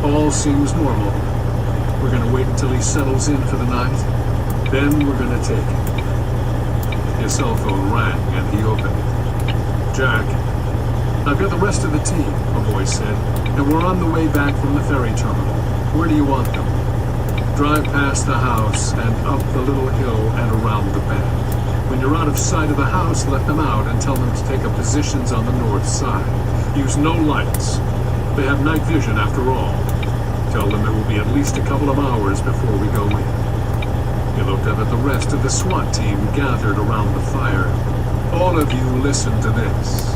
All seems normal. We're gonna wait until he settles in for the night. Then we're gonna take him. His cell phone rang and he opened it. Jack, I've got the rest of the team, a voice said, and we're on the way back from the ferry terminal. Where do you want them? Drive past the house and up the little hill and around the bend. When you're out of sight of the house, let them out and tell them to take up positions on the north side. Use no lights. They have night vision after all. Tell them it will be at least a couple of hours before we go in. He looked up at the rest of the SWAT team gathered around the fire. All of you listen to this.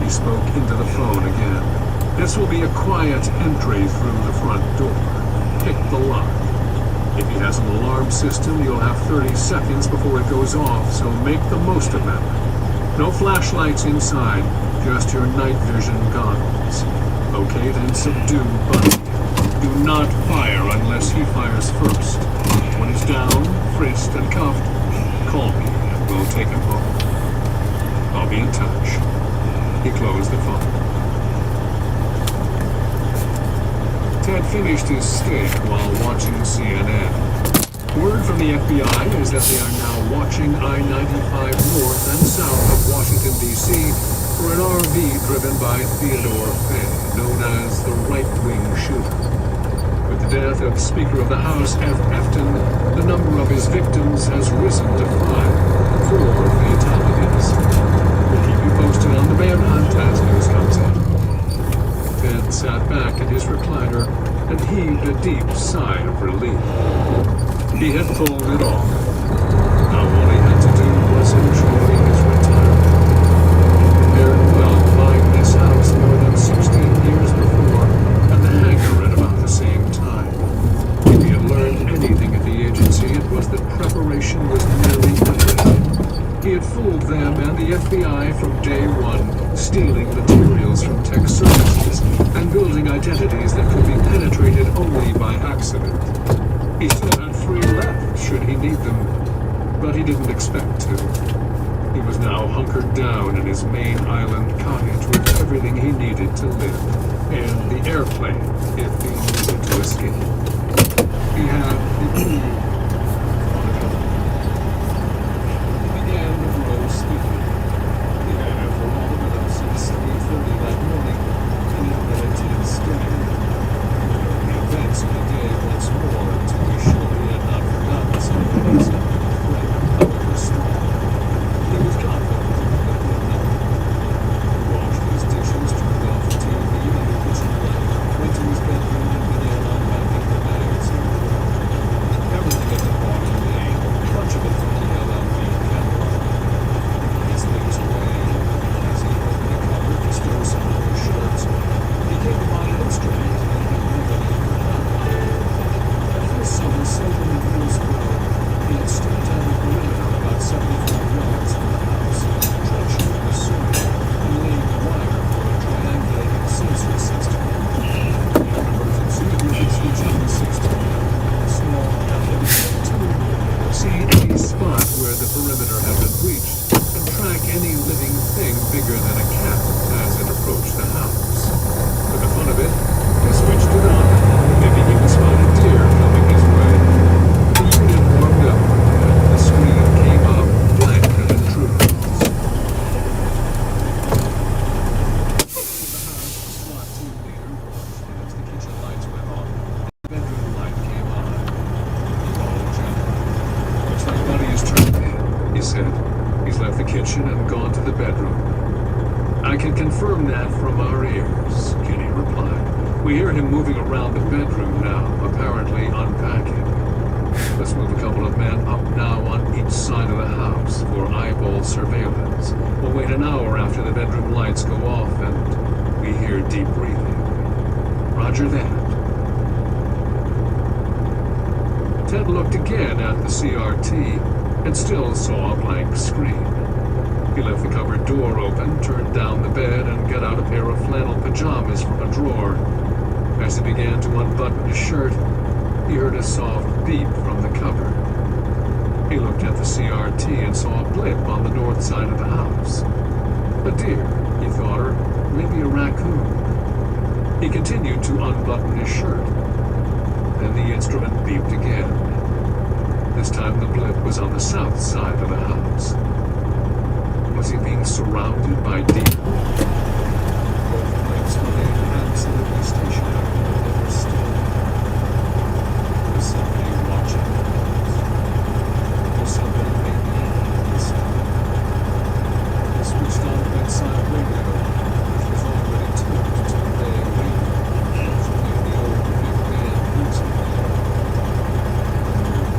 He spoke into the phone again. This will be a quiet entry through the front door. Pick the lock. If he has an alarm system, you'll have 30 seconds before it goes off, so make the most of them. No flashlights inside, just your night vision goggles. Locate and subdue Buddy. Do not fire unless he fires first. When he's down, frisked, and cuffed, call me and we'll take him home. I'll be in touch. He closed the phone. Ted finished his steak while watching CNN. Word from the FBI is that they are now watching I-95 north and south of Washington, D.C. for an RV driven by Theodore Fay, known as the right-wing shooter. With the death of Speaker of the House, F. Efton, the number of his victims has risen to 5, 4 fatalities. We'll keep you posted on the manhunt as news comes in. Ted sat back in his recliner and heaved a deep sigh of relief. He had pulled it off. Now all he had to do was enjoy his retirement. Compared well buying this house more than 16 years before, and the hangar at about the same time. If he had learned anything at the agency, it was that preparation was nearly everything. He had fooled them and the FBI from day one, stealing materials from tech services and building identities that could be penetrated only by accident. He still had 3 left, should he need them, but he didn't expect to. He was now hunkered down in his main island cottage with everything he needed to live, and the airplane if he needed to escape. He had the key. He began the road speaking. He had it for all the minutes since 8:30 that morning, and it had a tense day. The events of the day once more to be sure he had not forgotten some things, however small. He was confident that he had not. He washed his dishes, turned off the TV and the kitchen light, went to his bedroom and began unpacking the bags. Everything had been bought in May, much of it from the LLB catalog. His things away, as he opened a cupboard to store some of his shirts, he came upon an instrument that he had never heard of. At first summer, several years ago, he had stepped out of the perimeter about 75 yards from the house, trenching the soil and laying wire for a triangulated sensor system. In an emergency, he could switch on the system, a small LED tube, see any spot where the perimeter had been breached, and track any living thing bigger than a cat as it approached the house. For the fun of it, he switched it on, maybe he would spot a deer coming his way. The unit warmed up, and the screen came up blank of intruders. The house, SWAT team leader watched as the kitchen lights went off. The bedroom light came on. He called Jack. "Looks like Buddy is turned in," he said. "He's left the kitchen and gone to the bedroom." "I can confirm that from our ears," Kenny replied. "We hear him moving around the bedroom now, apparently unpacking. Let's move a couple of men up now on each side of the house for eyeball surveillance. We'll wait an hour after the bedroom lights go off and we hear deep breathing. Roger that." Ted looked again at the CRT and still saw a blank screen. He left the cupboard door open, turned down the bed, and got out a pair of flannel pajamas from a drawer. As he began to unbutton his shirt, he heard a soft beep from the cupboard. He looked at the CRT and saw a blip on the north side of the house. A deer, he thought, or maybe a raccoon. He continued to unbutton his shirt. Then the instrument beeped again. This time the blip was on the south side of the house. Was he being surrounded by deer? Both blips remained absolutely stationary, but they were still. Was somebody watching? Was somebody making this? He switched on the bedside radio, which was already tuned to the Bay radio, which played the old big band music.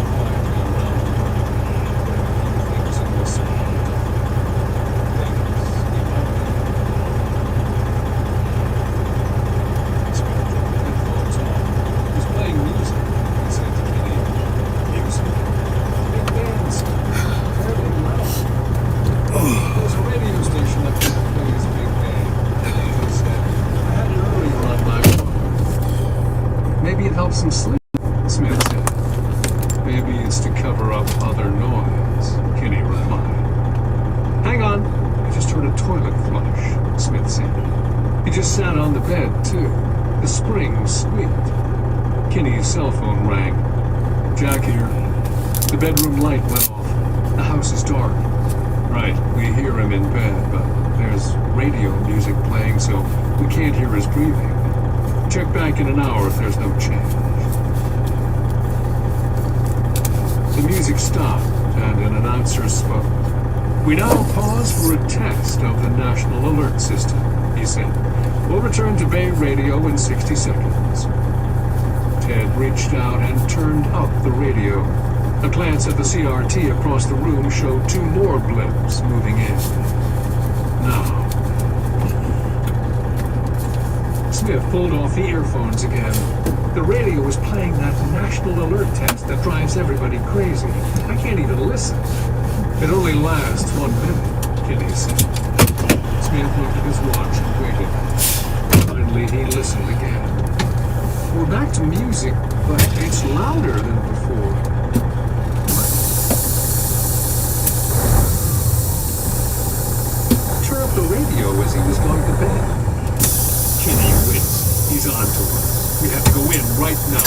Quietly around the room, putting a few things in the sound. Things he might be. Smith took the headphones off. He's playing music, he said to Kenny. Music? Big bands. Fairly loud. There's a radio station up there that plays big band. He said, I had it earlier on my phone. Maybe it helps him sleep, Smith said. Maybe it's to cover up other noise, Kenny replied. Hang on, I just heard a toilet flush, Smith said. He just sat on the bed, too. The spring squeaked. Kenny's cell phone rang. Jack here. The bedroom light went off. The house is dark. Right, we hear him in bed, but there's radio music playing, so we can't hear his breathing. Check back in an hour if there's no change. The music stopped, and an announcer spoke. We now pause for a test of the National Alert System, he said. We'll return to Bay Radio in 60 seconds. Ted reached out and turned up the radio. A glance at the CRT across the room showed two more blips moving in. Now. Smith pulled off the earphones again. The radio was playing that national alert test that drives everybody crazy. I can't even listen. It only lasts 1 minute, Kenny said. Smith looked at his watch and waited. Finally, he listened again. We're back to music, but it's louder than before. What? Turn up the radio as he was going to bed. Kenny winced. He's on to us. We have to go in right now.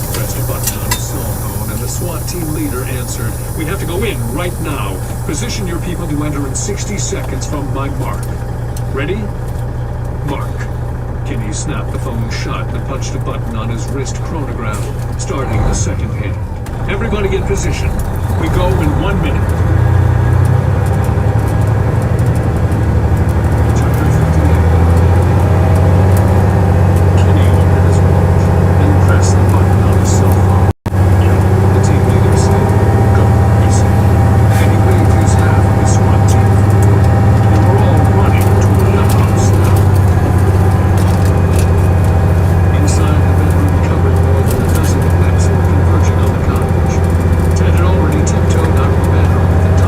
He pressed a button on his cell phone, and the SWAT team leader answered, We have to go in right now. Position your people to enter in 60 seconds from my mark. Ready? Mark. Kenny snapped the phone shut and punched a button on his wrist chronograph, starting the second hand. Everybody in position. We go in 1 minute. Ted had already tiptoed out of the bedroom with the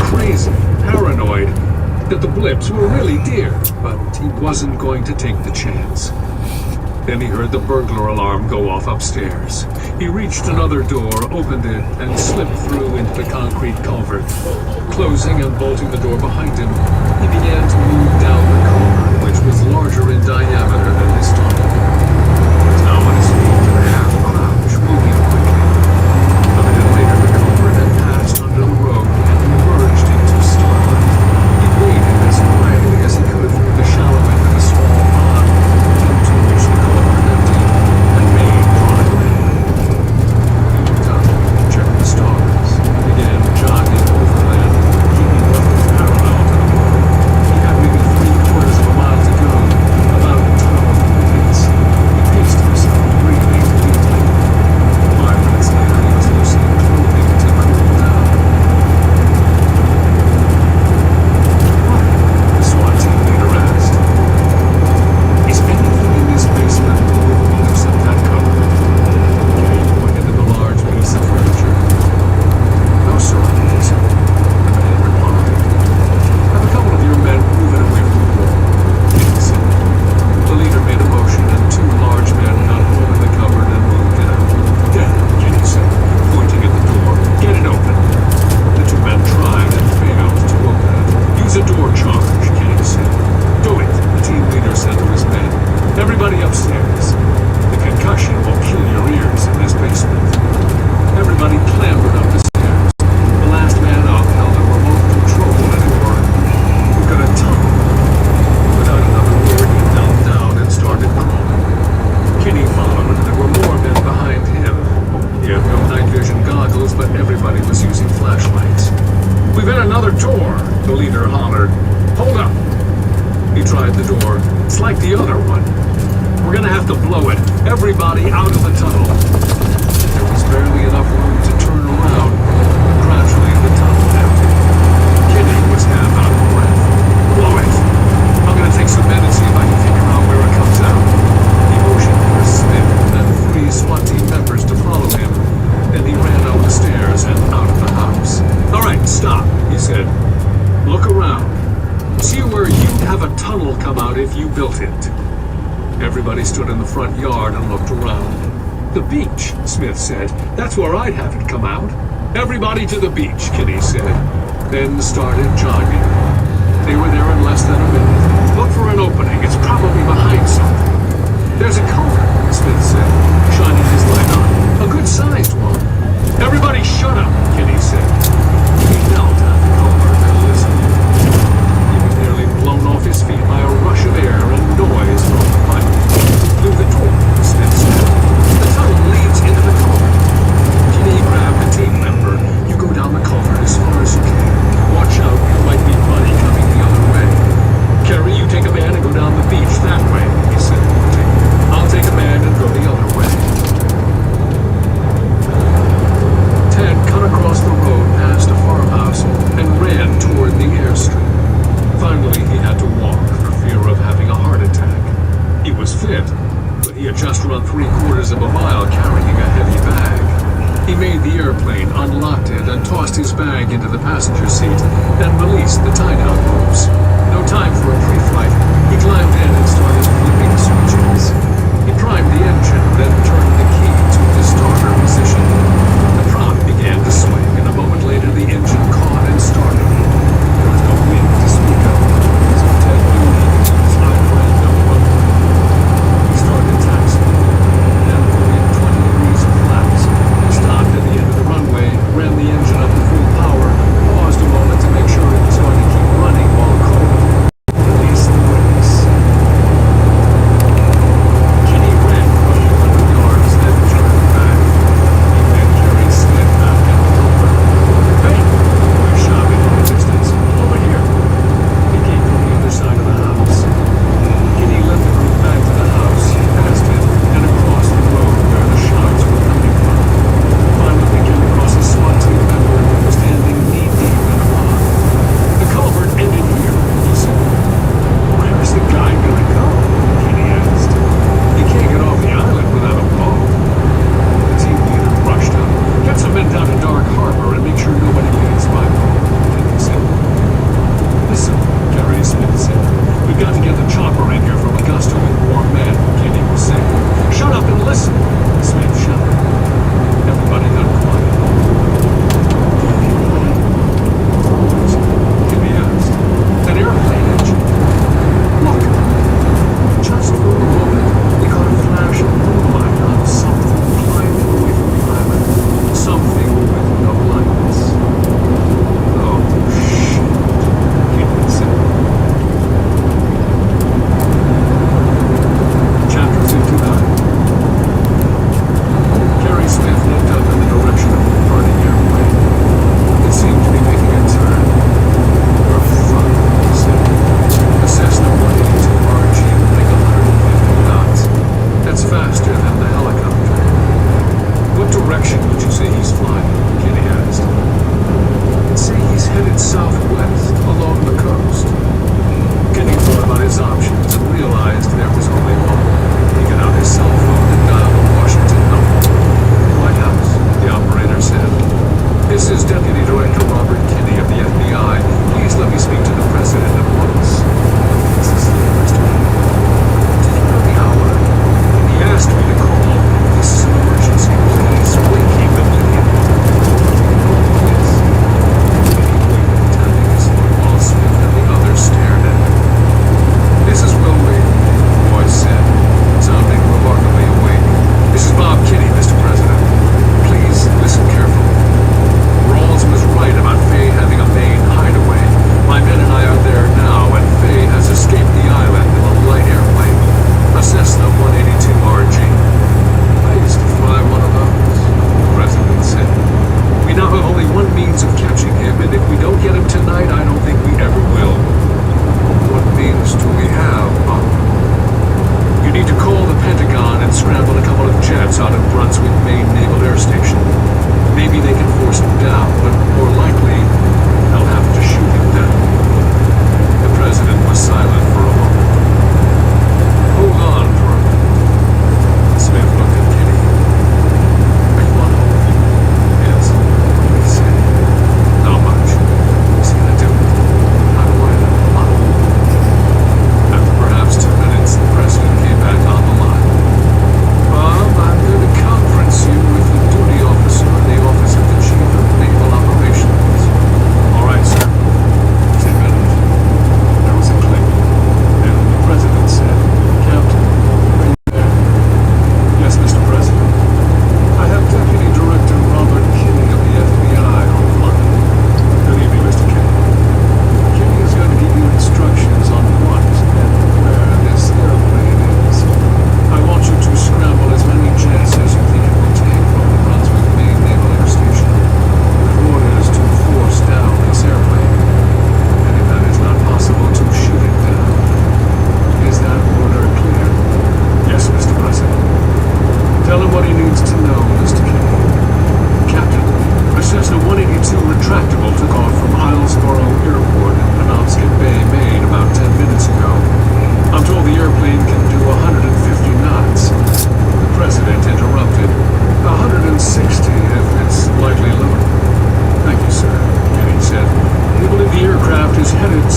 crazy, paranoid, that the blips were really deer, but he wasn't going to take the chance. Then he heard the burglar alarm go off upstairs. He reached another door, opened it, and slipped through into the concrete culvert. Closing and bolting the door behind him, he began to move down the culvert, which was larger in diameter than his tunnel. He was now on his feet in a half crouch, moving quickly. A minute later, the culvert had passed under the road and emerged into starlight. He waded as quietly as he could through the shallow end of a small pond, into which the culvert emptied and made dry land. He looked up, checked the stars, and began jogging overland, keeping roughly parallel to the road. He had maybe 3/4 of a mile to go, about 12 minutes. He paced himself, breathing deeply. 5 minutes later, he was loosening clothing to cool down. What? The SWAT team leader asked. Is anything in this basement movable except that cupboard? Kenny pointed to the large piece of furniture. No, sir, I don't think so. The man replied. Have a couple of your men move it away from the wall, Kenny said. The leader made a motion, and 2 large men got hold of the cupboard and moved it out. There, Kenny said, pointing at the door. Get it open. The 2 men tried and failed to open it. Use a door charge, Kenny said. Do it, the team leader said to his men. Everybody upstairs. The concussion will kill your ears in this basement. Everybody clambered up the stairs. The last man up held a remote control on a door. We've got a tunnel. Without another word, he knelt down and started crawling. Kenny followed, and there were more men behind him. He had no night vision goggles, but everybody was using flashlights. We've hit another door, the leader hollered. Hold up. He tried the door. It's like the other one. We're gonna have to blow it. Everybody out of the tunnel. There was barely enough room to turn around. Gradually, the tunnel emptied. Kenny was half out of breath. Blow it. I'm gonna take some men and see if I can figure out where it comes out. He motioned for Smith and 3 SWAT team members to follow him. Then he ran up the stairs and out of the house. All right, stop, he said. Look around. See where you'd have a tunnel come out if you built it. Everybody stood in the front yard and looked around. The beach, Smith said. That's where I'd have it come out. Everybody to the beach, Kenny said. Then started jogging. They were there in less than a minute. Look for an opening. It's probably behind something. There's a culvert, Smith said, shining his light on. A good-sized one. Everybody shut up, Kenny said. He knelt at the culvert and listened. He was nearly blown off his feet by a rush of air and noise from the pipe. Through the door, Smith said. The tunnel leads into the culvert. Kenny grabbed a team member. You go down the culvert as far as you can. Watch out, there might be money coming the other way. Carrie, you take a man and go down the beach that way, he said. I'll take a man and go the other way. Ted cut across the road past a farmhouse and ran toward the airstrip. Finally, he had to walk for fear of having a heart attack. He was fit, but he had just run 3/4 of a mile carrying a heavy bag. He made the airplane, unlocked it, and tossed his bag into the passenger seat, then released the tie-down ropes. No time for a pre-flight. He climbed in and started flipping switches. He primed the engine, then turned the key to the starter position. The prop began to swing, and a moment later the engine caught and started. There was no wind to speak of, so Ted knew he could use high-pressure runway. He started taxiing, then pulling 20 degrees of flaps. He stopped at the end of the runway, ran the engine up to full power, paused a moment to make sure it was going to keep running while cold. Released the brakes. Kenny ran for 100 yards.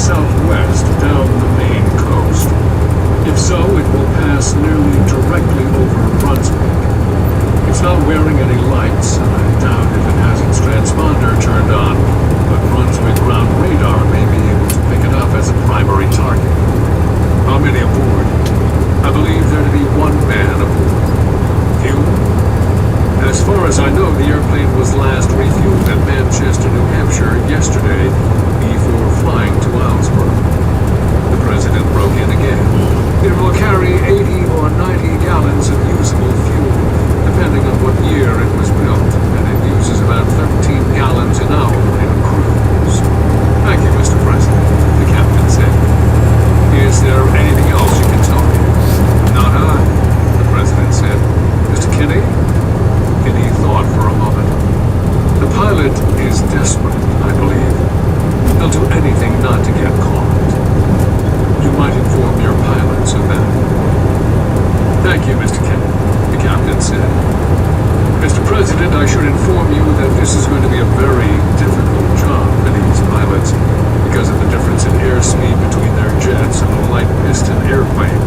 southwest down the main coast. If so, it will pass nearly directly over Brunswick. It's not wearing any lights, and I doubt if it has its transponder turned on, but Brunswick ground radar may be able to pick it up as a primary target. How many aboard? I believe there to be one man aboard. Few? As far as I know, the airplane was last refueled at Manchester, New Hampshire yesterday before flying to Owlsboro. The president broke in again. It will carry 80 or 90 gallons of usable fuel, depending on what year it was built, and it uses about 13 gallons an hour in cruise. Thank you, Mr. President, the captain said. Is there anything else you can tell me? Not I, the president said. Mr. Kinney? Kinney thought for a moment. The pilot is desperate, I believe. He'll do anything not to get caught. You might inform your pilots of that. Thank you, Mr. Kinney, the captain said. Mr. President, I should inform you that this is going to be a very difficult job for these pilots because of the difference in airspeed between their jets and a light piston airplane.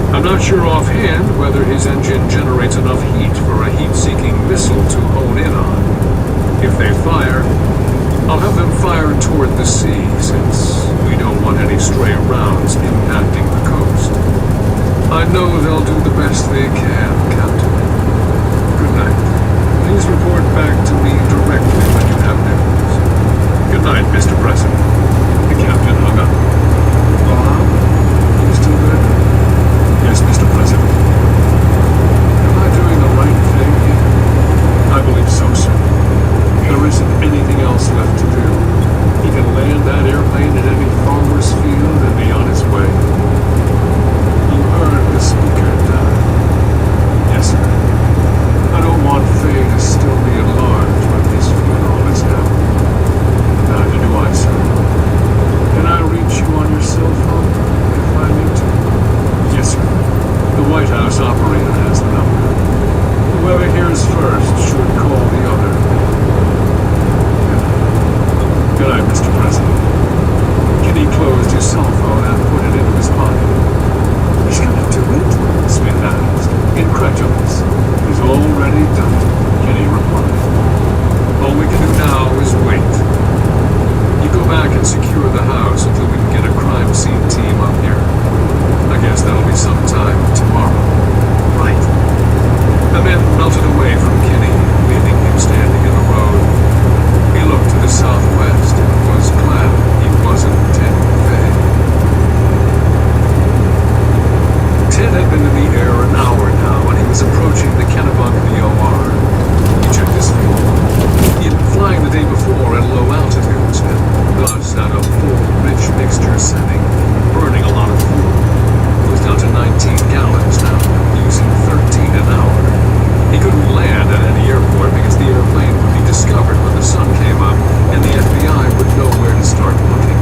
I'm not sure offhand whether his engine generates enough heat for a heat-seeking missile to hone in on. If they fire, I'll have them fire toward the sea, since we don't want any stray rounds impacting the coast. I know they'll do the best they can, Captain. Good night. Please report back to me directly when you have news. Good night, Mr. President. The captain hung up. Bob? You still there? Yes, Mr. President. Am I doing the right thing here? I believe so, sir. There isn't anything else left to do. He can land that airplane in any farmer's field and be on his way. You heard the speaker die. Yes, sir. I don't want Faye to still be at large when his funeral is held. Neither do I, sir. Can I reach you on your cell phone if I need to? Yes, sir. The White House operator has the number. Whoever hears first should call the other. Good night, Mr. President. Kinney closed his cell phone and put it into his pocket. He's gonna do it? Smith asked, incredulous. He's already done it, Kinney replied. All we can do now is wait. You go back and secure the house until we can get a crime scene team up here. I guess that'll be sometime tomorrow. Right. The men melted away from Kinney, leaving him standing in the road. He looked to the southwest and was glad he wasn't Ted Faye. Ted had been in the air an hour now when he was approaching the Kennebunk VOR. He checked his fuel. He had been flying the day before at low altitudes and thus at a full, rich mixture setting, burning a lot of fuel. It was down to 19 gallons now, using 13 an hour. He couldn't land at any airport because the airplane would be discovered when the sun came up and the FBI would know where to start looking.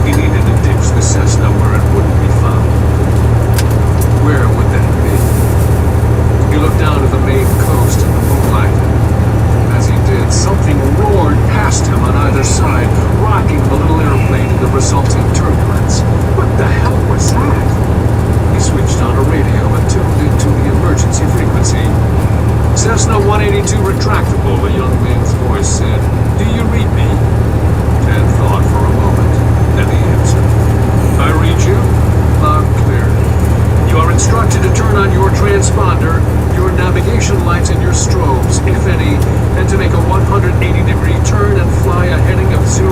He needed to ditch the Cessna where it wouldn't be found. Where would that be? He looked down at the main coast in the moonlight. As he did, something roared past him on either side, rocking the little airplane in the resulting turbulence. What the hell was that? He switched on a radio and tuned into the emergency frequency. Cessna 182 retractable, a young man's voice said. Do you read me? Ted thought for a moment, then he answered. I read you? Loud and clear. You are instructed to turn on your transponder, your navigation lights and your strobes, if any, and to make a 180-degree turn and fly a heading of 060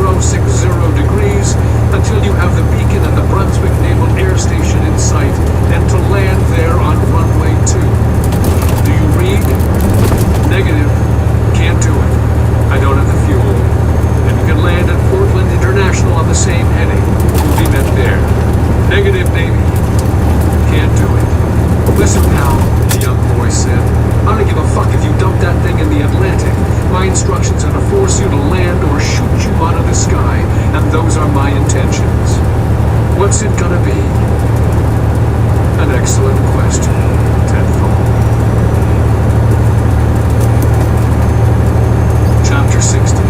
degrees until you have the beacon at the Brunswick Naval Air Station in sight, and to land there on runway 2. Do you read? Negative. Can't do it. I don't have the fuel. And you can land at Portland International on the same heading. We'll be met there. Negative, baby. Can't do it. Listen, pal, the young boy said. I don't give a fuck if you dump that thing in the Atlantic. My instructions are to force you to land or shoot you out of the sky, and those are my intentions. What's it gonna be? An excellent question, Ted thought. Chapter 60.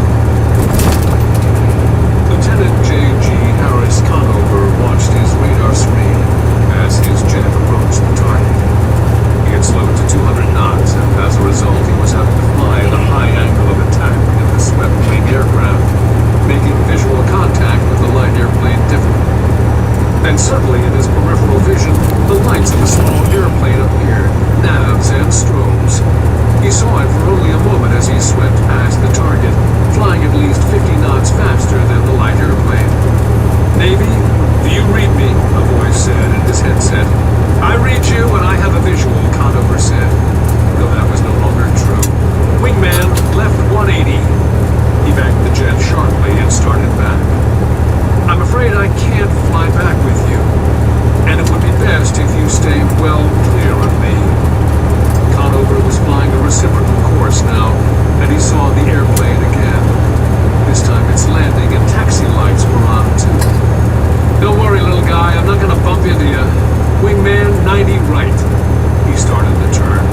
Lieutenant J.G. Harrison and suddenly in his peripheral vision, the lights of a small airplane appeared, navs and strobes. He saw it for only a moment as he swept past the target, flying at least 50 knots faster than the light airplane. "Navy, do you read me?" a voice said in his headset. "I read you, and I have a visual," Conover said. Though that was no longer true. "Wingman, left 180. He backed the jet sharply and started back. "I'm afraid I can't fly back with you, and it would be best if you stay well clear of me." Conover was flying a reciprocal course now, and he saw the airplane again. This time its landing and taxi lights were on too. "Don't worry, little guy, I'm not gonna bump into you. Wingman 90 right." He started the turn.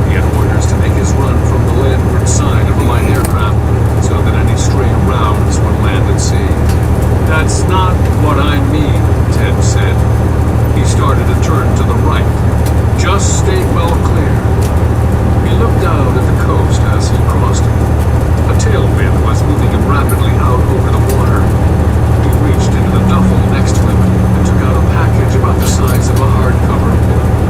He had orders to make his run from the landward side of the light aircraft so that any stray rounds would land at sea. "That's not what I mean," Ted said. He started a turn to the right. "Just stay well clear." He looked out at the coast as he crossed it. A tailwind was moving him rapidly out over the water. He reached into the duffel next to him and took out a package about the size of a hardcover book.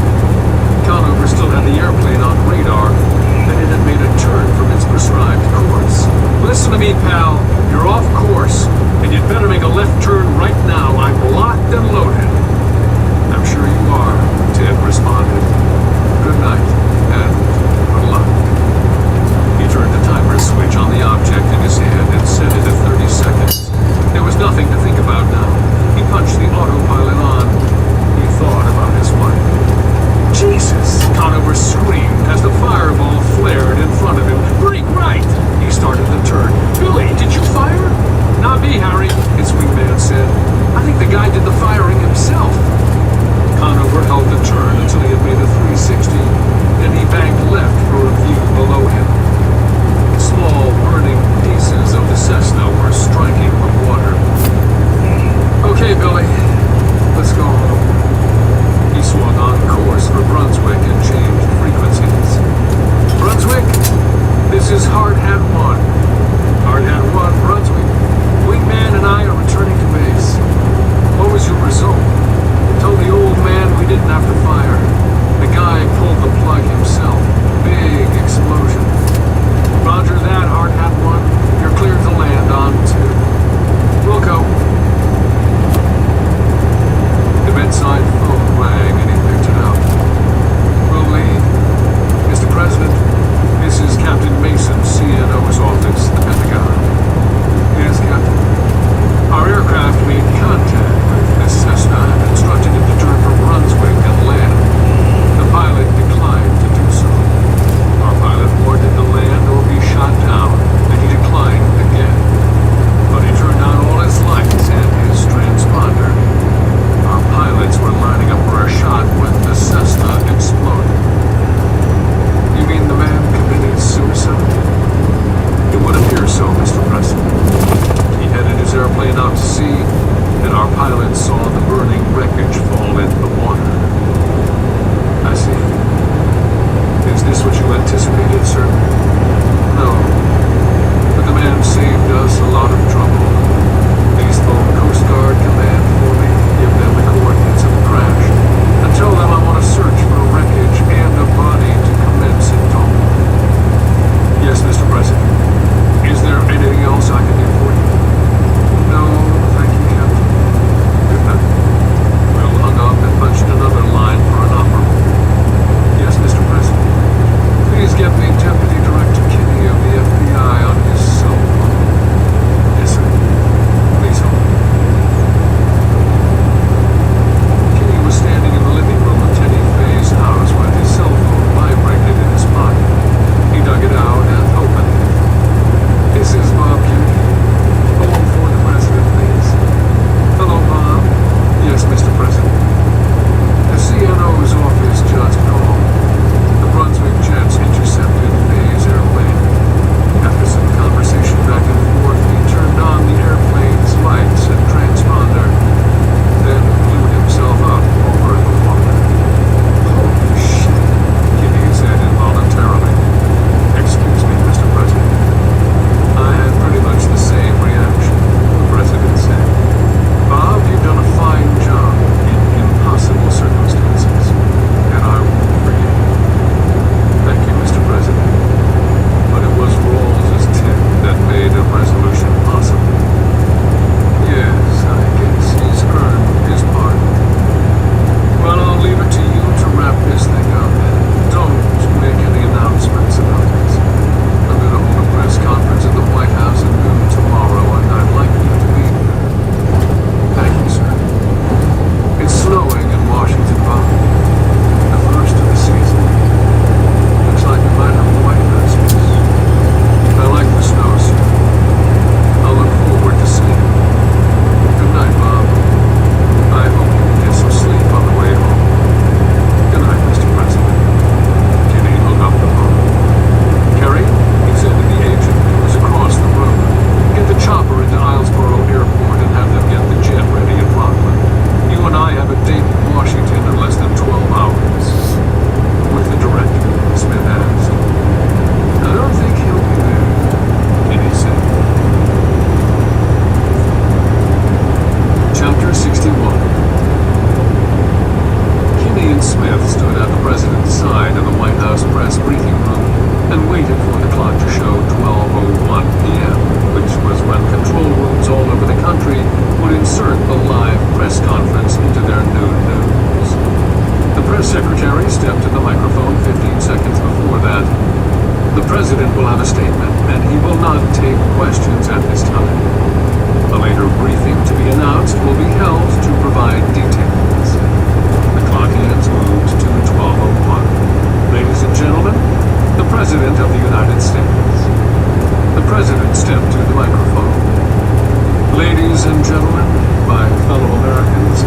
and gentlemen, my fellow Americans,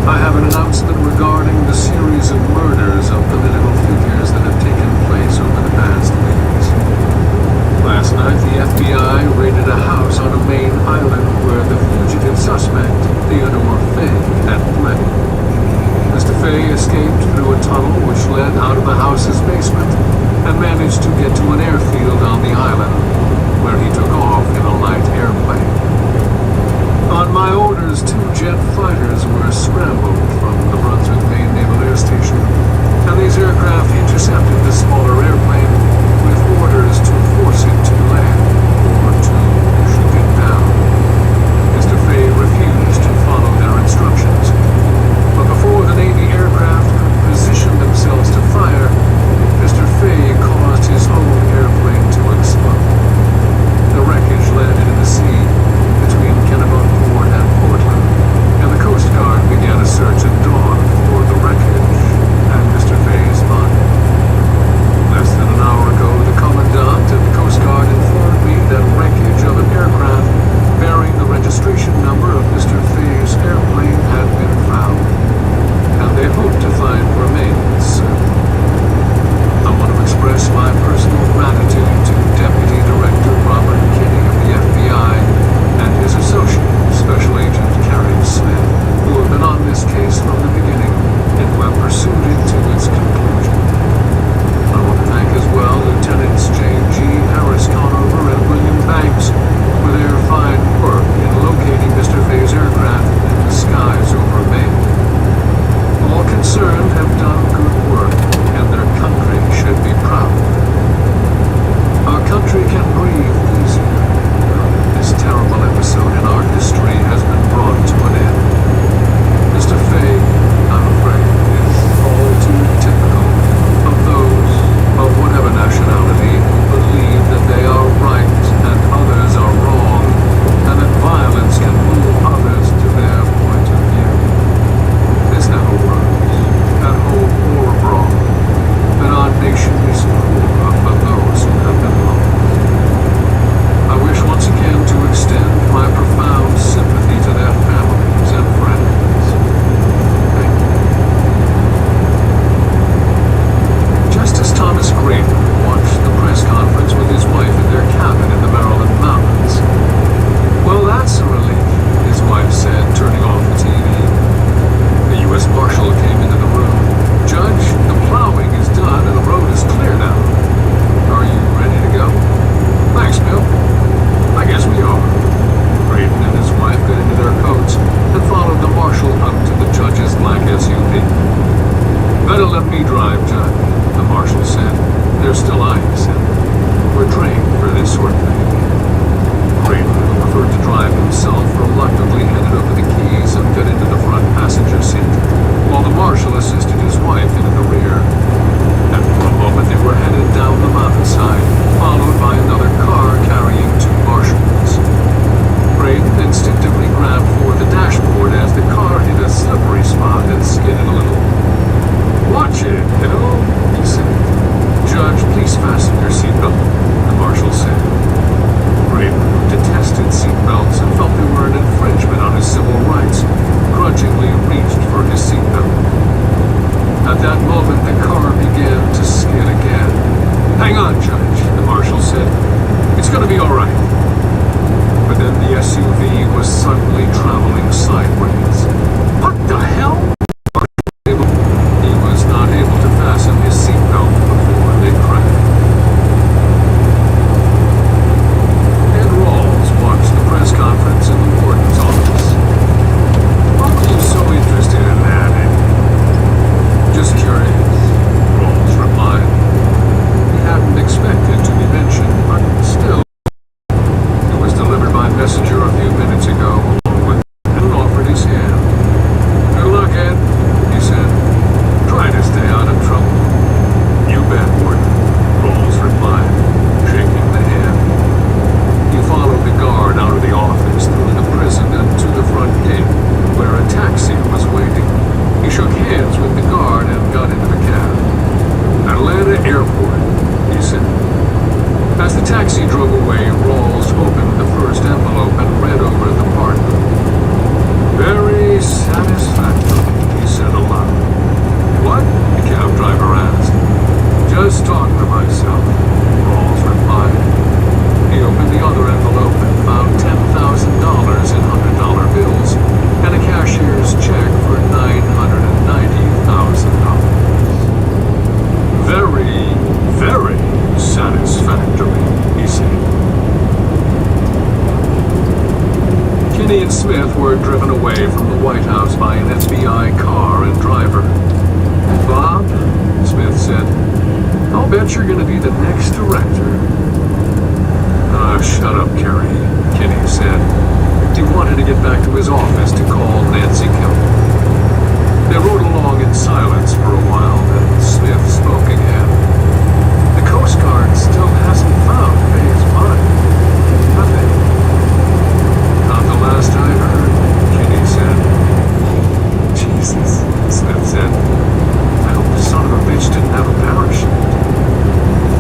I have an announcement regarding the series of murders of political figures that have taken place over the past weeks. Last night, the FBI raided a house on a Maine island where the fugitive suspect, Theodore Fay, had fled. Mr. Fay escaped through a tunnel which led out of the house's basement and managed to get to an airfield on the island, where he took off in a light airplane. On my orders, 2 jet fighters were scrambled from the Brunswick Maine Naval Air Station, and these aircraft intercepted the smaller airplane with orders to force it to land or to shoot it down. Mr. Fay refused to follow their instructions, but before the Navy aircraft could position themselves to fire, Mr. Fay caused his own airplane to explode. The wreckage landed in the sea between Kennebunkport and Portland, and the Coast Guard began a search at dawn for the wreckage and Mr. Fay's body. Less than an hour ago, the Commandant of the Coast Guard in Kinney and Smith were driven away from the White House by an FBI car and driver. "Bob," Smith said, "I'll bet you're going to be the next director." "Ah, shut up, Kerry," Kinney said. He wanted to get back to his office to call Nancy Kimball. They rode along in silence for a while, then Smith spoke again. "The Coast Guard still hasn't found Faye's body. Nothing." "Not the last I heard," Kinney said. "Jesus," Smith said. "I hope the son of a bitch didn't have a parachute."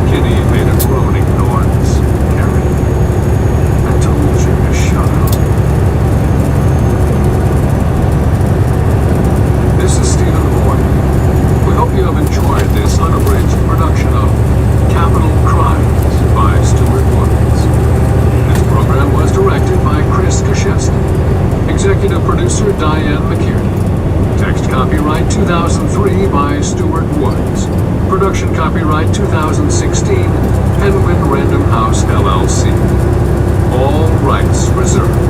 Kinney made a groaning noise. "Kerry, I told you to shut up." This is Stephen Moore. We hope you have enjoyed this unabridged production of Capital Crimes by Stuart Woods. This program was directed by Chris Kashesky. Executive producer Diane McKierney. Text copyright 2003 by Stuart Woods. Production copyright 2016, Penguin Random House LLC. All rights reserved.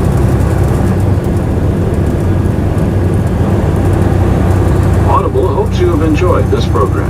Audible hopes you have enjoyed this program.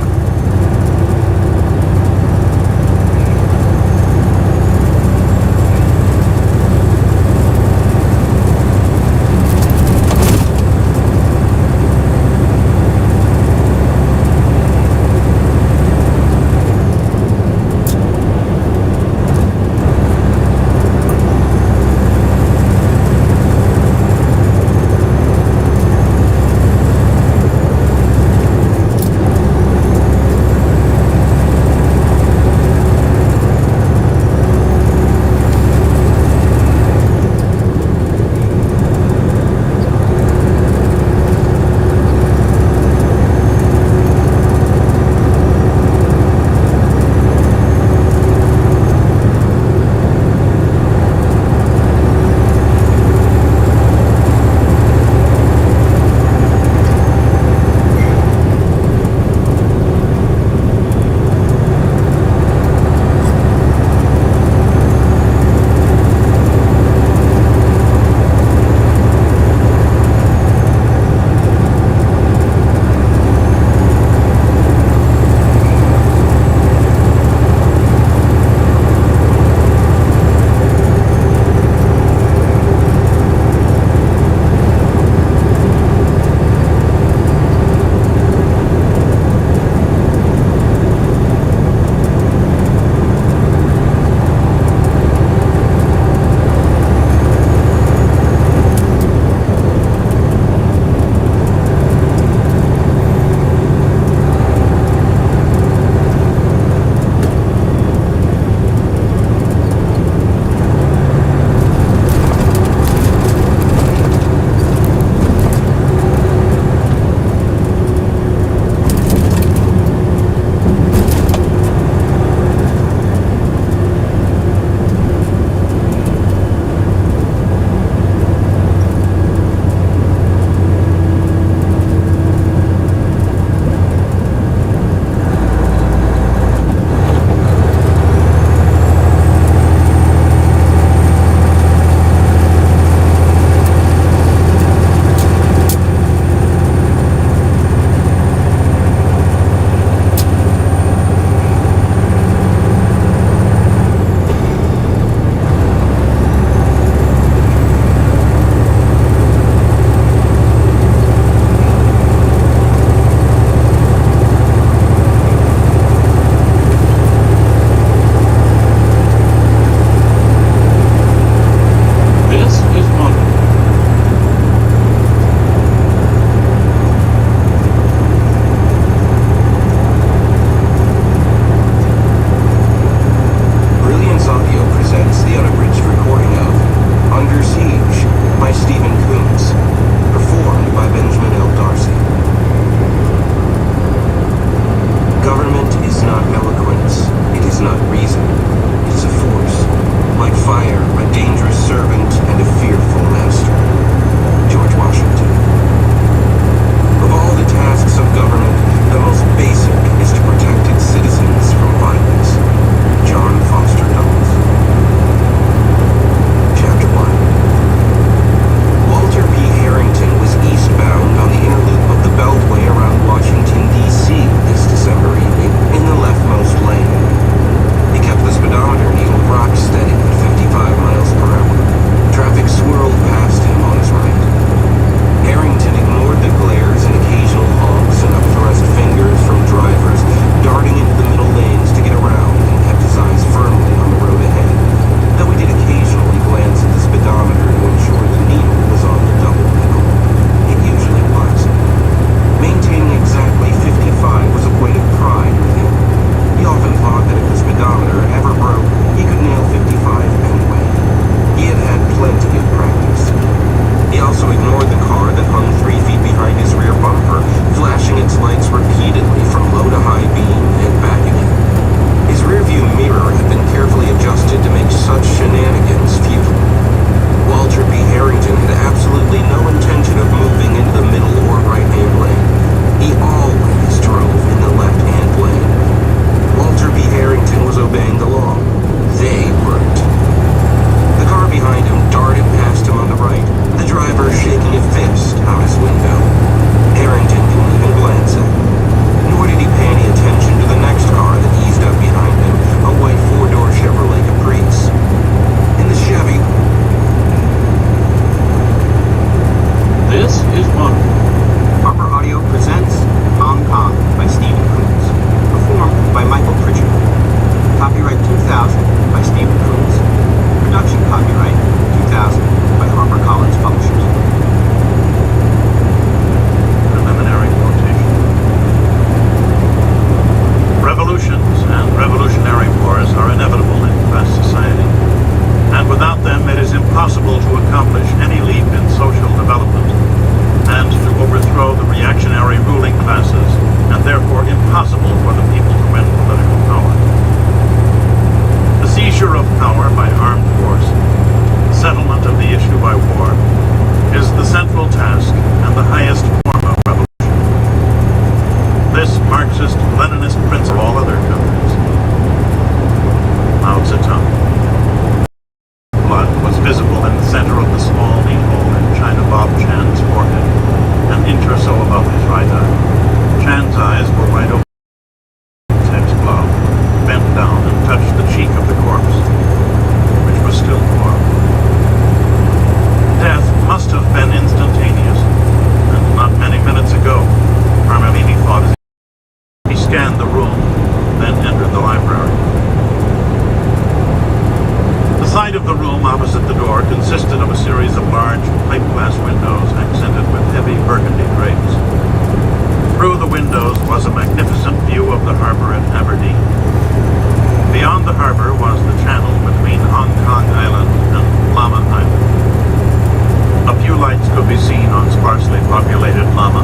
be seen on sparsely populated Lama,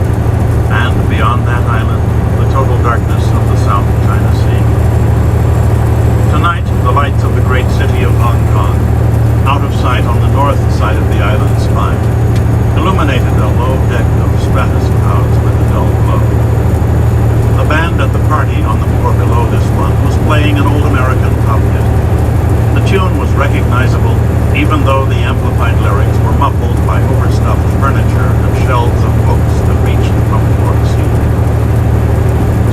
and beyond that island, the total darkness of the South China Sea. Tonight, the lights of the great city of Hong Kong, out of sight on the north side of the island's spine, illuminated a low deck of stratus clouds with a dull glow. The band at the party on the floor below this one was playing an old American pop hit. The tune was recognizable, even though the amplified lyrics were muffled by overstuffed furniture and shelves of books that reached from floor to ceiling.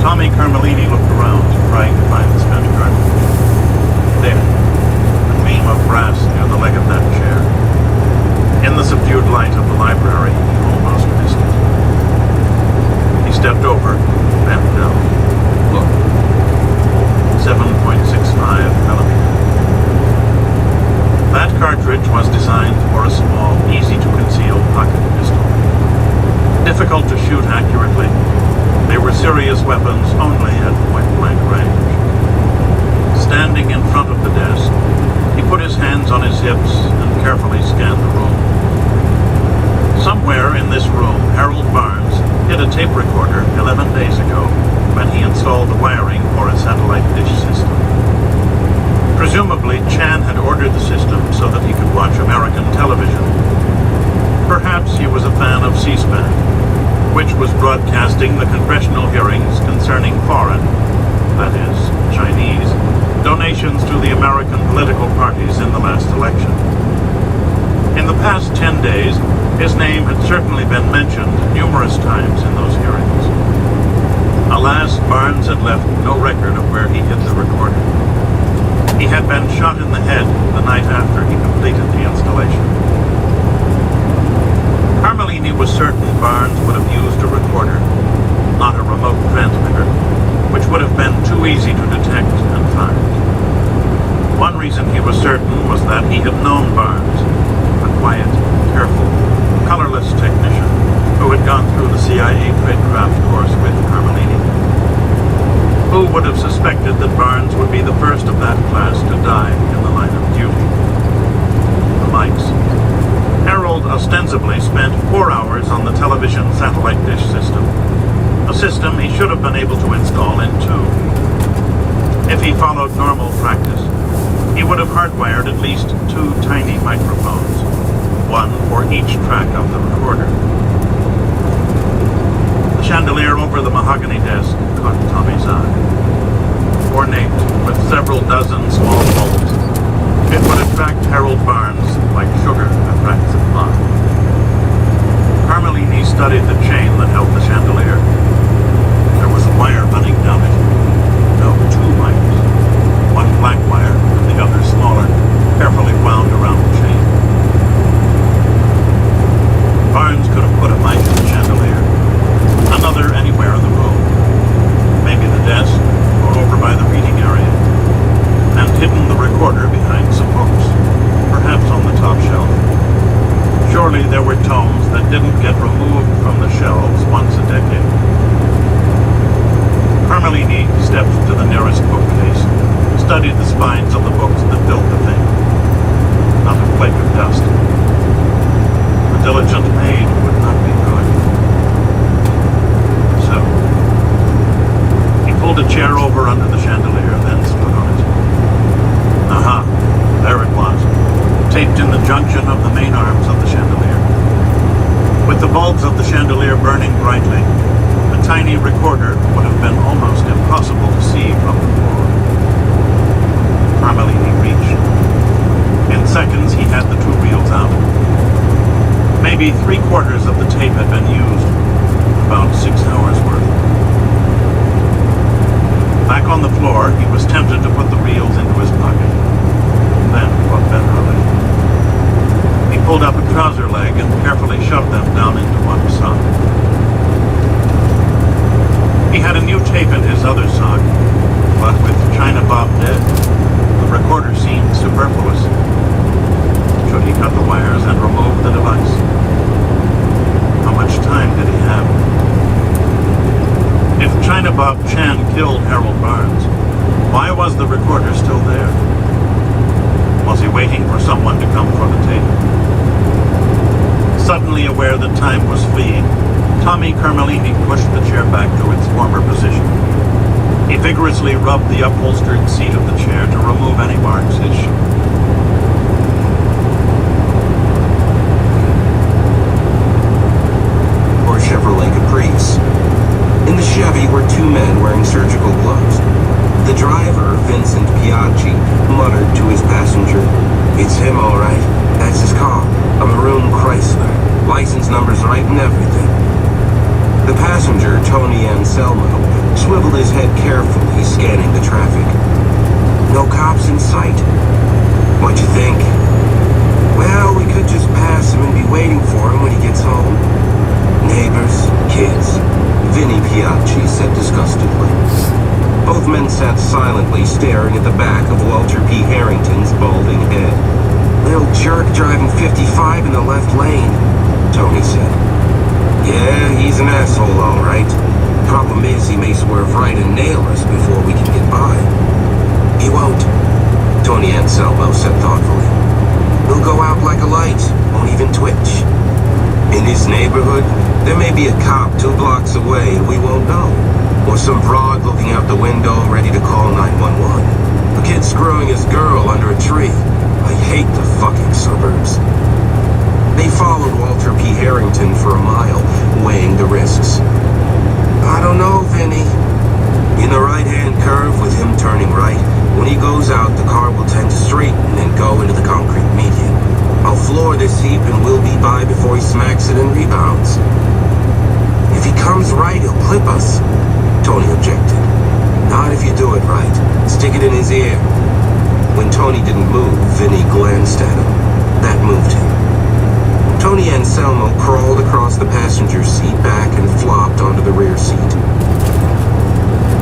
Tommy Carmelini looked around, trying to find the spent cartridge. There, a gleam of brass near the leg of that chair. In the subdued light of the library, he almost missed it. He stepped over, bent down. Look. 7.65 millimeter. That cartridge was designed for a small, easy-to-conceal pocket pistol. Difficult to shoot accurately, they were serious weapons only at point-blank range. Standing in front of the desk, he put his hands on his hips and carefully scanned the room. Somewhere in this room, Harold Barnes hid a tape recorder 11 days ago when he installed the wiring for a satellite dish system. Presumably, Chan had ordered the system so that he could watch American television. Perhaps he was a fan of C-SPAN, which was broadcasting the congressional hearings concerning foreign, that is, Chinese, donations to the American political parties in the last election. In the past 10 days, his name had certainly been mentioned numerous times in those hearings. Alas, Barnes had left no record of where he hid the recorder. He had been shot in the head the night after he completed the installation. Carmelini was certain Barnes would have used a recorder, not a remote transmitter, which would have been too easy to detect and find. One reason he was certain was that he had known Barnes, a quiet, careful, colorless technician who had gone through the CIA tradecraft course with Carmelini. Who would have suspected that Barnes would be the first of that class to die in the line of duty? The mics. Harold ostensibly spent 4 hours on the television satellite dish system, a system he should have been able to install in 2. If he followed normal practice, he would have hardwired at least 2 tiny microphones, one for each track of the recorder. The chandelier over the mahogany desk caught Tommy's eye. Ornate with several dozen small bulbs, it would attract Harold Barnes like sugar attracts a fly. Carmelini studied the chain that held the chandelier. There was a wire running down it. No, 2 wires. One black wire and the other smaller, carefully wound around the chain. Barnes could have put a mic in the chandelier. Another anywhere in the room. Maybe the desk, or over by the reading area. And hidden the recorder behind some books, perhaps on the top shelf. Surely there were tomes that didn't get removed from the shelves once a decade. Carmelini stepped to the nearest bookcase, studied the spines of the books that built the thing. Not a flake of dust. A diligent maid would not be good. So, he pulled a chair over under the chandelier, then stood on it. Aha, there it was, taped in the junction of the main arms of the chandelier. With the bulbs of the chandelier burning brightly, a tiny recorder would have been almost impossible to see from the floor. Carmelini reached. In seconds, he had the 2 reels out. Maybe 3/4 of the tape had been used, about 6 hours worth. Back on the floor, he was tempted to put the reels into his pocket. Then, what better of it? He pulled up a trouser leg and carefully shoved them down into one sock. He had a new tape in his other sock, but with China Bob dead, the recorder seemed superfluous. Should he cut the wires and remove the device? How much time did he have? If China Bob Chan killed Harold Barnes, why was the recorder still there? Was he waiting for someone to come for the tape? Suddenly aware that time was fleeing, Tommy Carmelini pushed the chair back to its former position. He vigorously rubbed the upholstered seat of the chair to remove any marks it showed. Or Chevrolet Caprice. In the Chevy were two men wearing surgical gloves. The driver, Vincent Piaggi, muttered to his passenger, "It's him, all right. That's his car. A maroon Chrysler. License number's right and everything." The passenger, Tony Anselmo, swiveled his head carefully, scanning the traffic. "No cops in sight. What'd you think?" "Well, we could just pass him and be waiting for him when he gets home." "Neighbors, kids," Vinny Piaggi said disgustedly. Both men sat silently, staring at the back of Walter P. Harrington's balding head. "Little jerk driving 55 in the left lane," Tony said. "Yeah, he's an asshole, all right. Problem is, he may swerve right and nail us before we can get by." "He won't," Tony Anselmo said thoughtfully. "He'll go out like a light, won't even twitch. In this neighborhood, there may be a cop 2 blocks away and we won't know. Or some broad looking out the window ready to call 911. A kid screwing his girl under a tree. I hate the fucking suburbs." They followed Walter P. Harrington for a mile, weighing the risks. "I don't know, Vinny. In the right-hand curve with him turning right, when he goes out, the car will tend to straighten and go into the concrete median. I'll floor this heap and we'll be by before he smacks it and rebounds." "If he comes right, he'll clip us," Tony objected. "Not if you do it right. Stick it in his ear." When Tony didn't move, Vinny glanced at him. That moved him. Tony Anselmo crawled across the passenger seat back and flopped onto the rear seat.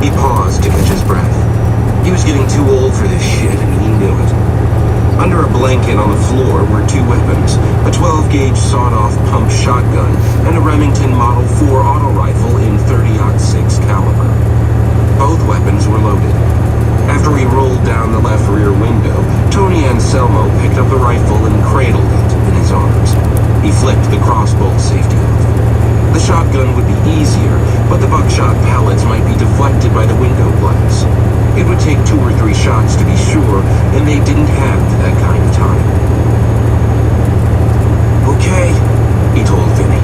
He paused to catch his breath. He was getting too old for this shit, and he knew it. Under a blanket on the floor were 2 weapons, a 12-gauge sawed-off pump shotgun and a Remington Model 4 auto rifle in .30-06 caliber. Both weapons were loaded. After he rolled down the left rear window, Tony Anselmo picked up the rifle and cradled it in his arms. He flicked the crossbolt safety off. The shotgun would be easier, but the buckshot pellets might be deflected by the window glass. It would take 2 or 3 shots to be sure, and they didn't have that kind of time. "Okay," he told Vinny.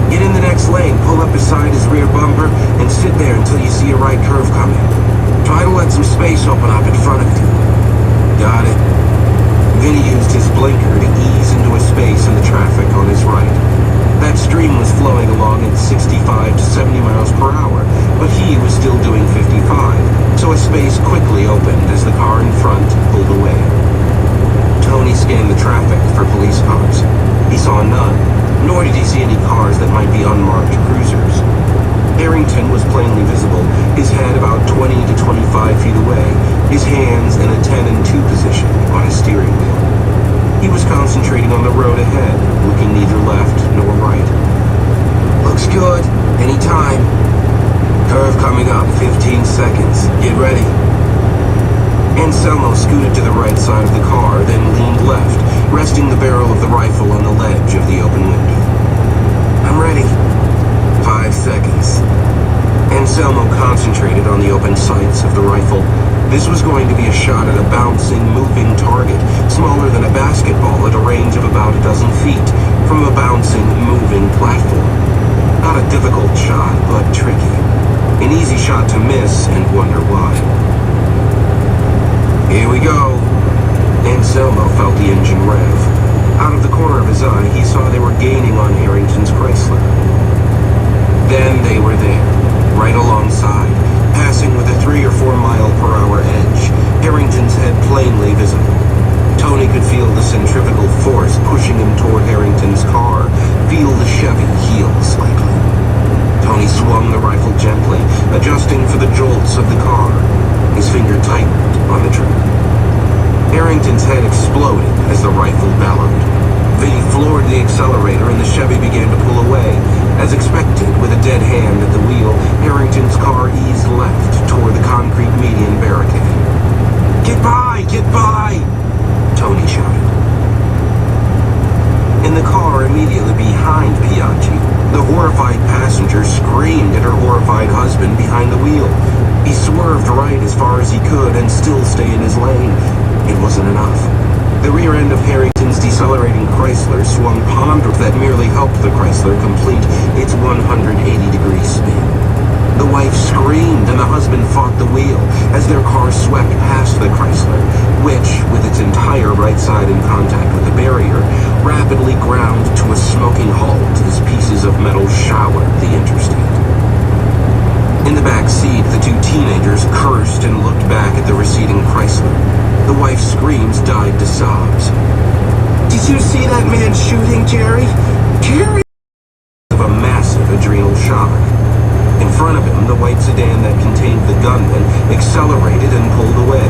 "Get in the next lane, pull up beside his rear bumper, and sit there until you see a right curve coming. Try to let some space open up in front of you." "Got it." Vinny used his blinker to ease into a space in the traffic on his right. That stream was flowing along at 65 to 70 miles per hour, but he was still doing 55, so a space quickly opened as the car in front pulled away. Tony scanned the traffic for police cars. He saw none, nor did he see any cars that might be unmarked cruisers. Harrington was plainly visible, his head about 20 to 25 feet away, his hands in a 10 and 2 position on his steering wheel. He was concentrating on the road ahead, looking neither left nor right. "Looks good. Anytime. Curve coming up, 15 seconds. Get ready." Anselmo scooted to the right side of the car, then leaned left, resting the barrel of the rifle on the ledge of the open window. "I'm ready." 5 seconds. Anselmo concentrated on the open sights of the rifle. This was going to be a shot at a bouncing, moving target, smaller than a basketball at a range of about a dozen feet, from a bouncing, moving platform. Not a difficult shot, but tricky. An easy shot to miss and wonder why. "Here we go." Anselmo felt the engine rev. Out of the corner of his eye, he saw they were gaining on Harrington's Chrysler. Then they were there, right alongside, passing with a 3 or 4 mile per hour edge, Harrington's head plainly visible. Tony could feel the centrifugal force pushing him toward Harrington's car, feel the Chevy heel slightly. Tony swung the rifle gently, adjusting for the jolts of the car. His finger tightened on the trigger. Harrington's head exploded as the rifle bellowed. Vinny floored the accelerator and the Chevy began to pull away. As expected, with a dead hand at the wheel, Harrington's car eased left toward the concrete median barricade. "Get by! Get by!" Tony shouted. In the car immediately behind screamed at her horrified husband behind the wheel. He swerved right as far as he could and still stay in his lane. It wasn't enough. The rear end of Harrington's decelerating Chrysler swung ponderously that merely helped the Chrysler complete its 180-degree spin. The wife screamed and the husband fought the wheel as their car swept past the Chrysler, which, with its entire right side in contact with the barrier, rapidly ground to a smoking halt as pieces of metal showered the interstate. In the back seat, the two teenagers cursed and looked back at the receding Chrysler. The wife's screams died to sobs. "Did you see that man shooting, Jerry? Jerry!" Of a massive adrenal shock. In front of him, the white sedan that contained the gunman accelerated and pulled away.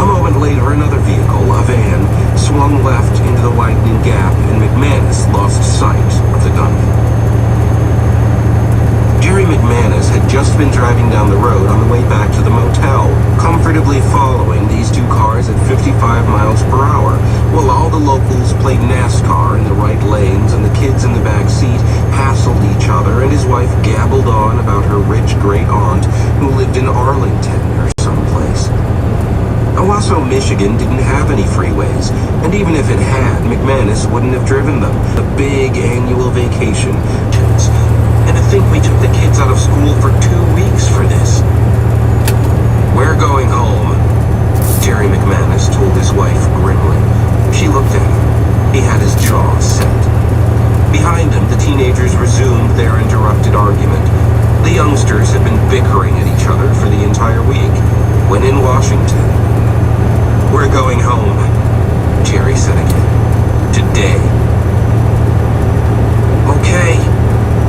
A moment later, another vehicle, a van, swung left into the widening gap, and McManus lost sight of the gunman. Jerry McManus had just been driving down the road on the way back to the motel, comfortably following these two cars at 55 miles per hour, while all the locals played NASCAR in the right lanes and the kids in the back seat hassled each other and his wife gabbled on about her rich great aunt who lived in Arlington or someplace. Owasso, Michigan didn't have any freeways, and even if it had, McManus wouldn't have driven them. A big annual vacation. And to think we took the kids out of school for 2 weeks for this. "We're going home," Jerry McManus told his wife grimly. She looked at him. He had his jaw set. Behind him, the teenagers resumed their interrupted argument. The youngsters had been bickering at each other for the entire week. When in Washington, "We're going home," Jerry said again. "Today." "Okay,"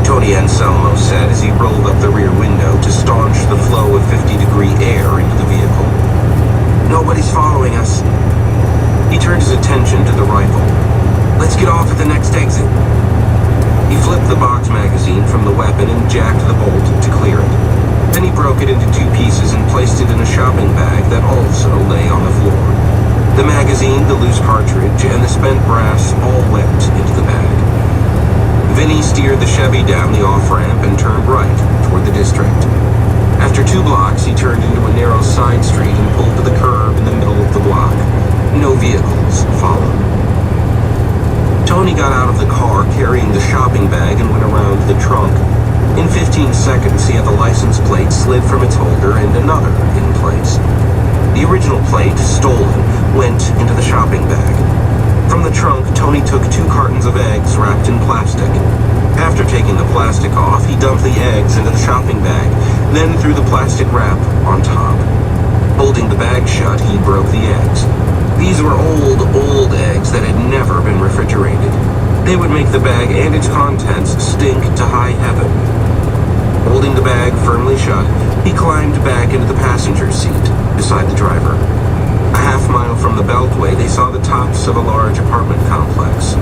Tony Anselmo said as he rolled up the rear window to staunch the flow of 50-degree air into the vehicle. "Nobody's following us." He turned his attention to the rifle. "Let's get off at the next exit." He flipped the box magazine from the weapon and jacked the bolt to clear it. Then he broke it into 2 pieces and placed it in a shopping bag that also lay on the floor. The magazine, the loose cartridge, and the spent brass all went into the bag. Vinny steered the Chevy down the off-ramp and turned right toward the district. After 2 blocks, he turned into a narrow side street and pulled to the curb in the middle of the block. No vehicles followed. Tony got out of the car carrying the shopping bag and went around the trunk. In 15 seconds, he had the license plate slid from its holder and another in place. The original plate, stolen, went into the shopping bag. From the trunk, Tony took 2 cartons of eggs wrapped in plastic. After taking the plastic off, he dumped the eggs into the shopping bag, then threw the plastic wrap on top. Holding the bag shut, he broke the eggs. These were old eggs that had never been refrigerated. They would make the bag and its contents stink to high heaven. Holding the bag firmly shut, he climbed back into the passenger seat beside the driver. A half-mile from the Beltway, they saw the tops of a large apartment complex.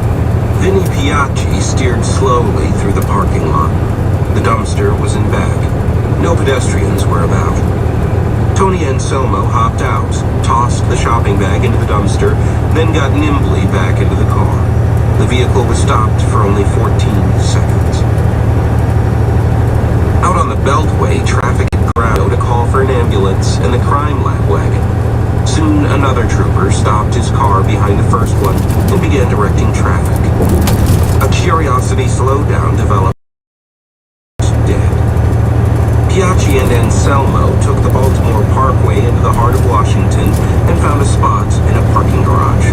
Vinny Piaggi steered slowly through the parking lot. The dumpster was in back. No pedestrians were about. Tony Anselmo hopped out, tossed the shopping bag into the dumpster, then got nimbly back into the car. The vehicle was stopped for only 14 seconds. Out on the Beltway, traffic had ground to call for an ambulance and the crime lab wagon. Soon, another trooper stopped his car behind the first one and began directing traffic. A curiosity slowdown developed. Dead. Piaggi and Anselmo took the Baltimore Parkway into the heart of Washington and found a spot in a parking garage.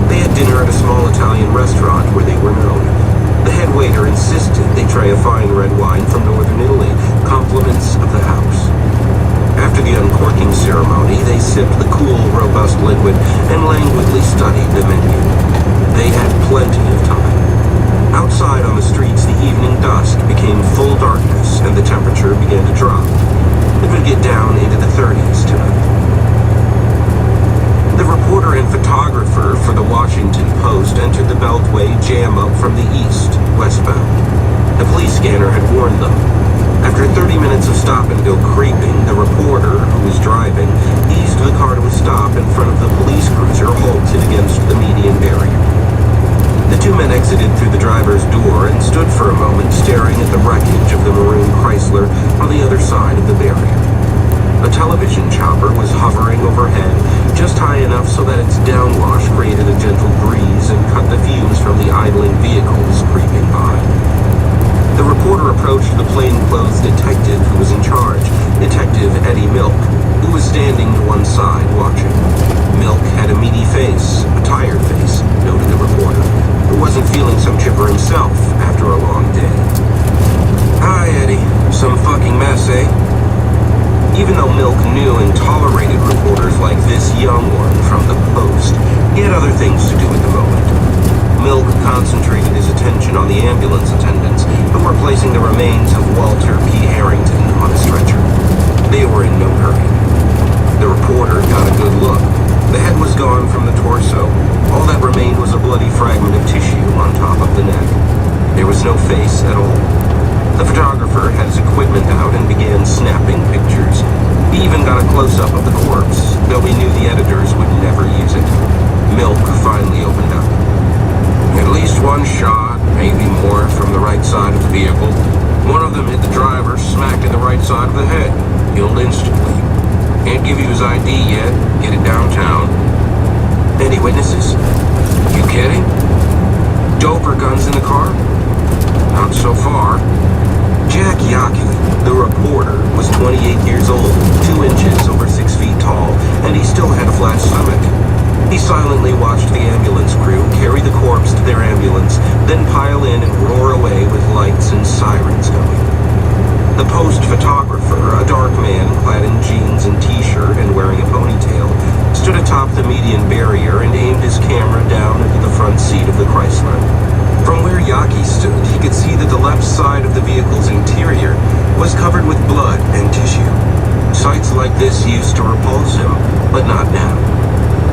They had dinner at a small Italian restaurant where they were known. The head waiter insisted they try a fine red wine from northern Italy, compliments of the house. After the uncorking ceremony, they sipped the cool, robust liquid and languidly studied the menu. They had plenty of time. Outside on the streets, the evening dusk became full darkness and the temperature began to drop. It would get down into the 30s tonight. The reporter and photographer for the Washington Post entered the Beltway jam-up from the east, westbound. The police scanner had warned them. After 30 minutes of stop-and-go creeping, the reporter, who was driving, eased the car to a stop in front of the police cruiser halted against the median barrier. The two men exited through the driver's door and stood for a moment staring at the wreckage of the maroon Chrysler on the other side of the barrier. A television chopper was hovering overhead, just high enough so that its downwash created a gentle breeze and cut the fumes from the idling vehicles creeping by. The reporter approached the plainclothes detective who was in charge, Detective Eddie Milk, who was standing to one side watching. Milk had a meaty face, a tired face, noted the reporter, who wasn't feeling so chipper himself after a long day. Hi, Eddie. Some fucking mess, eh? Even though Milk knew and tolerated reporters like this young one from the Post, he had other things to do at the moment. Milk concentrated his attention on the ambulance attendants who were placing the remains of Walter P. Harrington on a stretcher. They were in no hurry. The reporter got a good look. The head was gone from the torso. All that remained was a bloody fragment of tissue on top of the neck. There was no face at all. The photographer had his equipment out and began snapping pictures. He even got a close-up of the corpse, though he knew the editors would never use it. Milk finally opened up. At least one shot, maybe more, from the right side of the vehicle. One of them hit the driver, smack in the right side of the head. Killed instantly. Can't give you his ID yet. Get it downtown. Any witnesses? You kidding? Dope or guns in the car? Not so far. Jack Yaki, the reporter, was 28 years old, 2 inches over 6 feet tall, and he still had a flat stomach. He silently watched the ambulance crew carry the corpse to their ambulance, then pile in and roar away with lights and sirens going. The Post photographer, a dark man clad in jeans and t-shirt and wearing a ponytail, stood atop the median barrier and aimed his camera down into the front seat of the Chrysler. From where Yaki stood, he could see that the left side of the vehicle's interior was covered with blood and tissue. Sights like this used to repulse him, but not now.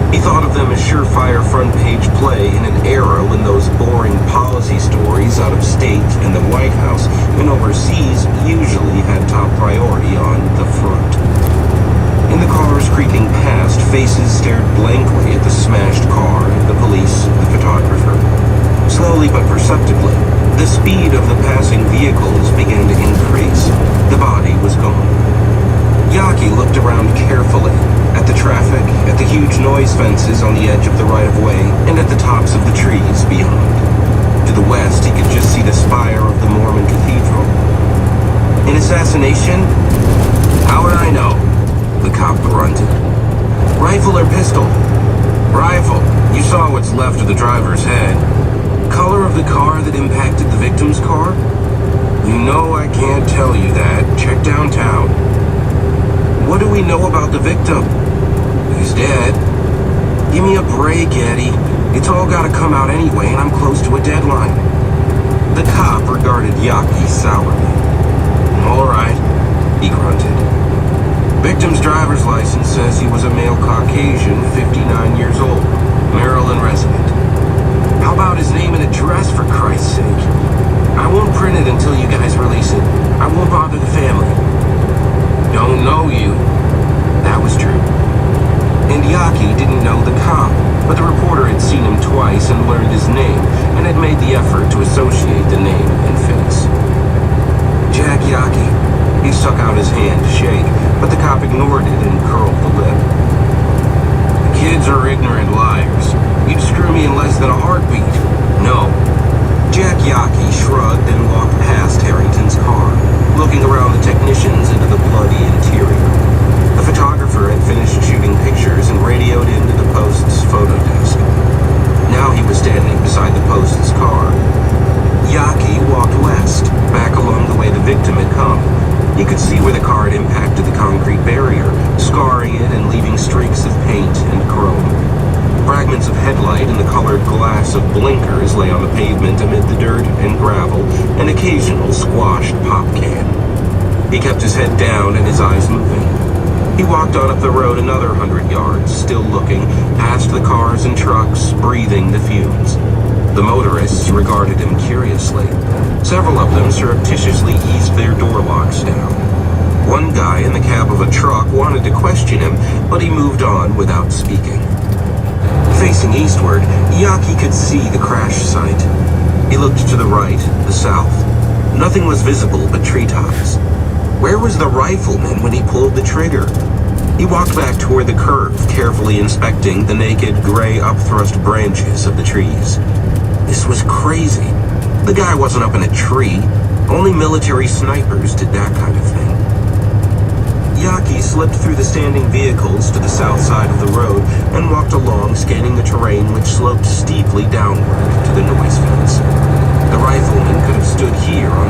He thought of them as surefire front-page play in an era when those boring policy stories out of state and the White House and overseas usually had top priority on the front. In the cars creaking past, faces stared blankly at the smashed car, the police, the photographer. Slowly but perceptibly, the speed of the passing vehicles began to increase. The body was gone. Yaki looked around carefully, at the traffic, at the huge noise fences on the edge of the right-of-way, and at the tops of the trees beyond. To the west, he could just see the spire of the Mormon cathedral. An assassination? How would I know? The cop grunted. Rifle or pistol? Rifle. You saw what's left of the driver's head. Color of the car that impacted the victim's car? You know I can't tell you that. Check downtown. What do we know about the victim? He's dead. Give me a break, Eddie. It's all gotta come out anyway, and I'm close to a deadline. The cop regarded Yaki sourly. All right, he grunted. Victim's driver's license says he was a male Caucasian, 59 years old, Maryland resident. How about his name and address, for Christ's sake? I won't print it until you guys release it. I won't bother the family. Don't know you. That was true. And Yaki didn't know the cop, but the reporter had seen him twice and learned his name, and had made the effort to associate the name and face. Jack Yaki. He stuck out his hand to shake, but the cop ignored it and curled the lip. Kids are ignorant liars. You'd screw me in less than a heartbeat. No. Jack Yaki shrugged and walked past Harrington's car, looking around the technicians into the bloody interior. The photographer had finished shooting pictures and radioed into the Post's photo desk. Now he was standing beside the Post's car. Yaki walked west, back along the way the victim had come. He could see where the car had impacted the concrete barrier, scarring it and leaving streaks of paint and chrome. Fragments of headlight and the colored glass of blinkers lay on the pavement amid the dirt and gravel, an occasional squashed pop can. He kept his head down and his eyes moving. He walked on up the road another 100 yards, still looking, past the cars and trucks, breathing the fumes. The motorists regarded him curiously. Several of them surreptitiously eased their door locks down. One guy in the cab of a truck wanted to question him, but he moved on without speaking. Facing eastward, Yaki could see the crash site. He looked to the right, the south. Nothing was visible but treetops. Where was the rifleman when he pulled the trigger? He walked back toward the curve, carefully inspecting the naked, gray, upthrust branches of the trees. This was crazy. The guy wasn't up in a tree. Only military snipers did that kind of thing. Yaki slipped through the standing vehicles to the south side of the road and walked along, scanning the terrain which sloped steeply downward to the noise fence. The rifleman could have stood here on